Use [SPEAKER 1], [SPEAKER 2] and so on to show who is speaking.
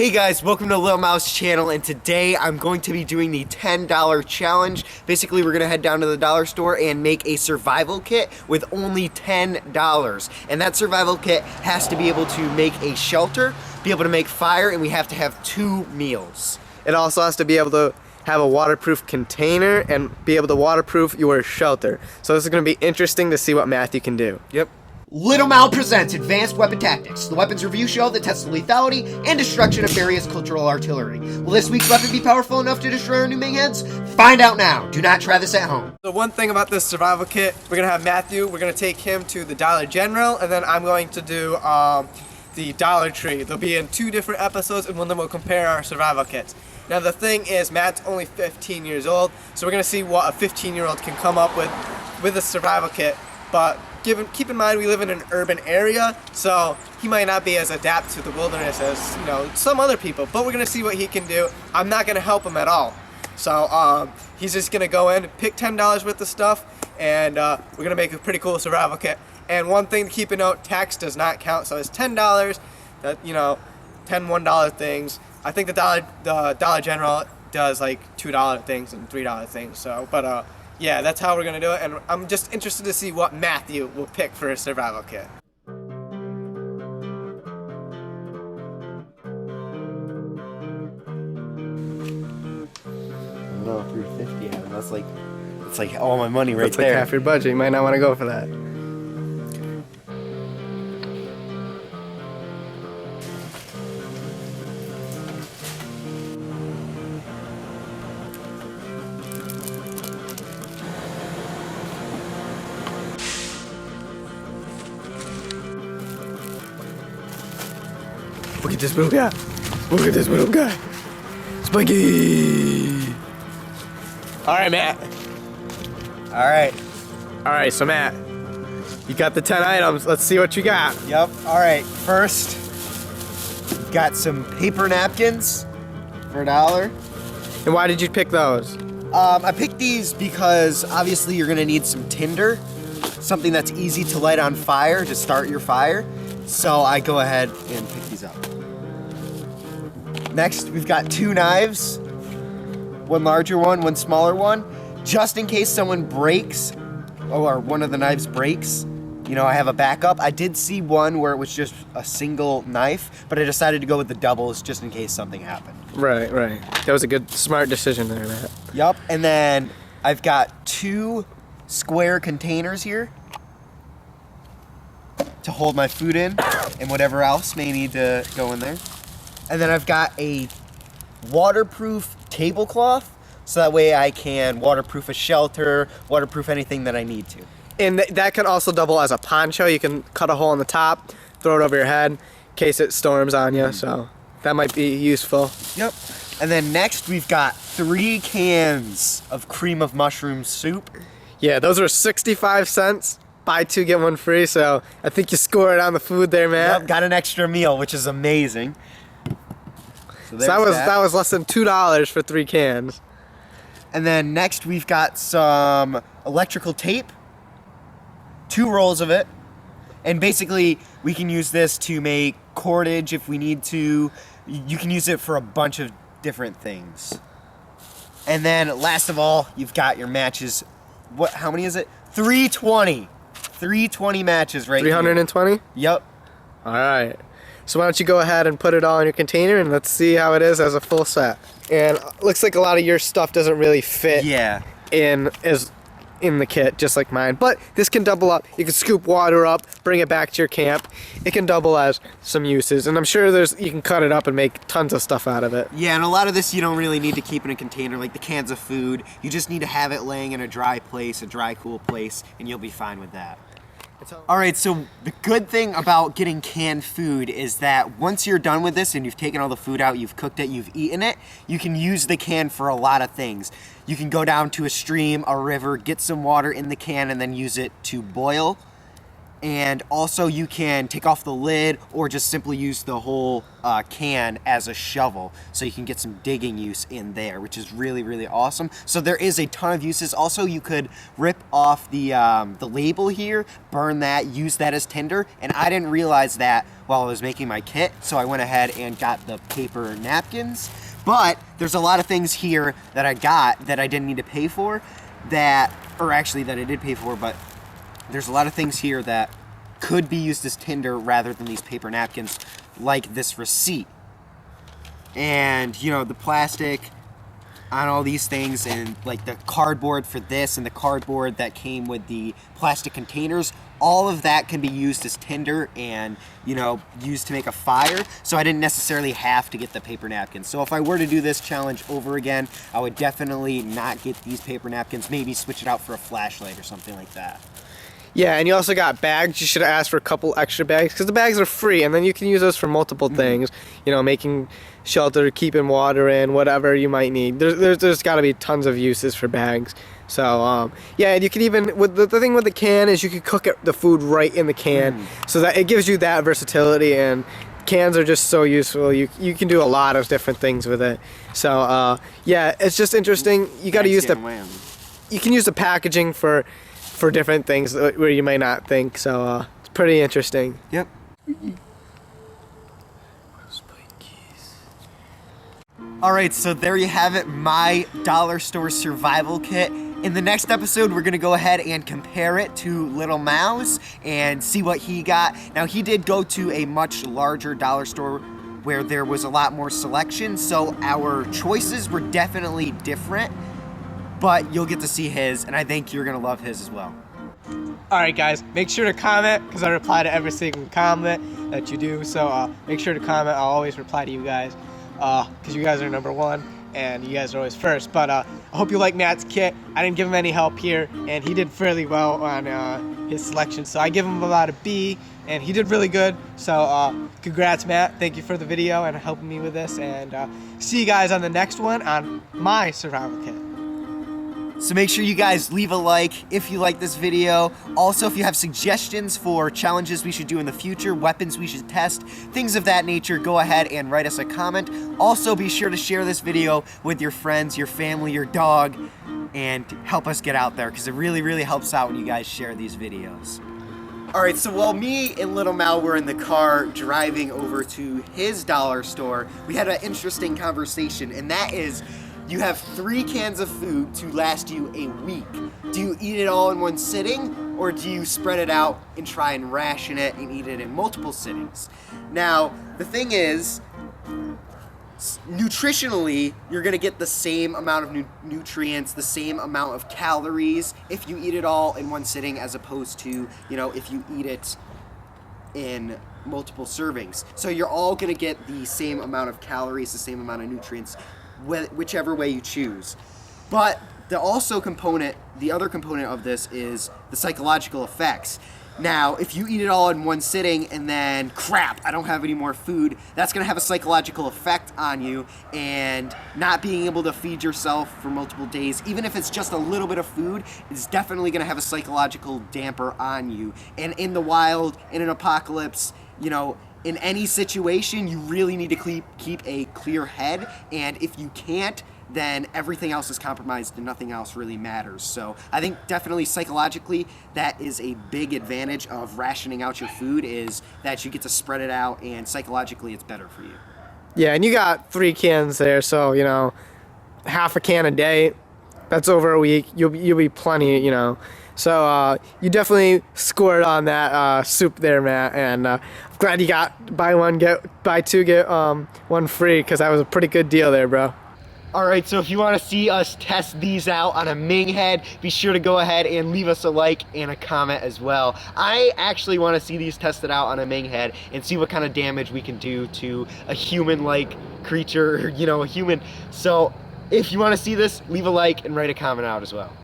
[SPEAKER 1] Hey guys, welcome to Little Mouse channel, and today I'm going to be doing the $10 challenge. Basically, we're gonna head down to the dollar store and make a survival kit with only $10. And that survival kit has to be able to make a shelter, be able to make fire, and we have to have 2 meals.
[SPEAKER 2] It also has to be able to have a waterproof container and be able to waterproof your shelter. So this is gonna be interesting to see what Matthew can do.
[SPEAKER 1] Yep. Little Mouse presents Advanced Weapon Tactics, the weapons review show that tests the lethality and destruction of various cultural artillery. Will this week's weapon be powerful enough to destroy our new Ming heads? Find out now. Do not try this at home.
[SPEAKER 2] The one thing about this survival kit, we're gonna have Matthew, we're gonna take him to the Dollar General, and then I'm going to do the Dollar Tree. They'll be in 2 different episodes, and one of them will compare our survival kits. Now the thing is, Matt's only 15 years old, so we're gonna see what a 15-year-old can come up with a survival kit. But keep in mind we live in an urban area, so he might not be as adept to the wilderness as some other people. But we're gonna see what he can do. I'm not gonna help him at all. So he's just gonna go in, pick $10 worth of stuff, and we're gonna make a pretty cool survival kit. And one thing to keep in note: tax does not count. So it's $10. That 10 $1 things. I think the Dollar General does like $2 things and $3 things. So, but yeah, that's how we're gonna do it, and I'm just interested to see what Matthew will pick for his survival kit.
[SPEAKER 1] No, 350. That's like, it's like all my money right
[SPEAKER 2] That's
[SPEAKER 1] there.
[SPEAKER 2] like half your budget. You might not want to go for that. Look at this little guy. Look at this little guy. Spiky. All right, Matt. All right, so Matt, you got the 10 items. Let's see what you got.
[SPEAKER 1] Yep. All right. First, got some paper napkins for $1.
[SPEAKER 2] And why did you pick those?
[SPEAKER 1] I picked these because obviously you're gonna need some tinder, something that's easy to light on fire to start your fire. So I go ahead and pick these up. Next, we've got 2 knives, one larger one, one smaller one, just in case someone breaks or one of the knives breaks. I have a backup. I did see one where it was just a single knife, but I decided to go with the doubles just in case something happened.
[SPEAKER 2] Right. That was a good, smart decision there, Matt.
[SPEAKER 1] Yup, and then I've got 2 square containers here to hold my food in and whatever else may need to go in there. And then I've got a waterproof tablecloth, so that way I can waterproof a shelter, waterproof anything that I need to.
[SPEAKER 2] And that can also double as a poncho. You can cut a hole in the top, throw it over your head in case it storms on you, so that might be useful.
[SPEAKER 1] Yep. And then next we've got 3 cans of cream of mushroom soup.
[SPEAKER 2] Yeah, those are 65 cents. Buy 2, get 1 free, so I think you scored on the food there, Matt.
[SPEAKER 1] Yep, got an extra meal, which is amazing. So
[SPEAKER 2] that was less than $2 for 3 cans.
[SPEAKER 1] And then next we've got some electrical tape, 2 rolls of it. And basically we can use this to make cordage if we need to. You can use it for a bunch of different things. And then last of all, you've got your matches. How many is it? 320. 320 matches right
[SPEAKER 2] 320?
[SPEAKER 1] here. Yep.
[SPEAKER 2] All right. So why don't you go ahead and put it all in your container and let's see how it is as a full set. And looks like a lot of your stuff doesn't really fit in the kit, just like mine. But this can double up. You can scoop water up, bring it back to your camp. It can double as some uses. And I'm sure you can cut it up and make tons of stuff out of it.
[SPEAKER 1] Yeah, and a lot of this you don't really need to keep in a container, like the cans of food. You just need to have it laying in a dry place, a dry, cool place, and you'll be fine with that. Alright, so the good thing about getting canned food is that once you're done with this and you've taken all the food out, you've cooked it, you've eaten it, you can use the can for a lot of things. You can go down to a stream, a river, get some water in the can, and then use it to boil. And also you can take off the lid or just simply use the whole can as a shovel, so you can get some digging use in there, which is really, really awesome. So there is a ton of uses. Also, you could rip off the label here, burn that, use that as tinder, and I didn't realize that while I was making my kit, so I went ahead and got the paper napkins. But there's a lot of things here that I got that I didn't need to pay for, that I did pay for, but there's a lot of things here that could be used as tinder rather than these paper napkins, like this receipt. And, you know, the plastic on all these things, and like the cardboard for this and the cardboard that came with the plastic containers, all of that can be used as tinder and, you know, used to make a fire. So I didn't necessarily have to get the paper napkins. So if I were to do this challenge over again, I would definitely not get these paper napkins, maybe switch it out for a flashlight or something like that.
[SPEAKER 2] Yeah, and you also got bags. You should have asked for a couple extra bags, because the bags are free, and then you can use those for multiple things. You know, making shelter, keeping water in, whatever you might need. There's got to be tons of uses for bags. So yeah, and you can even, with the thing with the can is you can cook the food right in the can, so that it gives you that versatility. And cans are just so useful. You can do a lot of different things with it. So yeah, it's just interesting. You got to use you can use the packaging for different things where you may not think. So it's pretty interesting.
[SPEAKER 1] Yep. All right, so there you have it, my dollar store survival kit. In the next episode, we're gonna go ahead and compare it to Little Mouse and see what he got. Now, he did go to a much larger dollar store where there was a lot more selection, so our choices were definitely different, but you'll get to see his, and I think you're gonna love his as well.
[SPEAKER 2] Alright guys, make sure to comment, because I reply to every single comment that you do. So make sure to comment. I'll always reply to you guys, because you guys are number one and you guys are always first. But I hope you like Matt's kit. I didn't give him any help here, and he did fairly well on his selection, so I give him about a B, and he did really good. So congrats, Matt. Thank you for the video and helping me with this, and see you guys on the next one on my survival kit.
[SPEAKER 1] So make sure you guys leave a like if you like this video. Also, if you have suggestions for challenges we should do in the future, weapons we should test, things of that nature, go ahead and write us a comment. Also, be sure to share this video with your friends, your family, your dog, and help us get out there, because it really, really helps out when you guys share these videos. All right, so while me and Little Mal were in the car driving over to his dollar store, we had an interesting conversation, and that is, you have 3 cans of food to last you a week. Do you eat it all in one sitting, or do you spread it out and try and ration it and eat it in multiple sittings? Now, the thing is, nutritionally, you're gonna get the same amount of nutrients, the same amount of calories if you eat it all in one sitting, as opposed to, you know, if you eat it in multiple servings. So you're all gonna get the same amount of calories, the same amount of nutrients, whichever way you choose. But the other component of this is the psychological effects. Now, if you eat it all in one sitting and then, crap, I don't have any more food, that's gonna have a psychological effect on you, and not being able to feed yourself for multiple days, even if it's just a little bit of food, is definitely gonna have a psychological damper on you. And in the wild, in an apocalypse, you know, in any situation, you really need to keep a clear head, and if you can't, then everything else is compromised and nothing else really matters. So I think definitely psychologically, that is a big advantage of rationing out your food, is that you get to spread it out, and psychologically it's better for you.
[SPEAKER 2] Yeah, and you got 3 cans there, so, you know, half a can a day, that's over a week. You'll be plenty, you know. So you definitely scored on that soup there, Matt, and I'm glad you got buy 2 get 1 free, because that was a pretty good deal there, bro.
[SPEAKER 1] All right, so if you want to see us test these out on a Ming head, be sure to go ahead and leave us a like and a comment as well. I actually want to see these tested out on a Ming head and see what kind of damage we can do to a human-like creature, you know, a human. So if you want to see this, leave a like and write a comment out as well.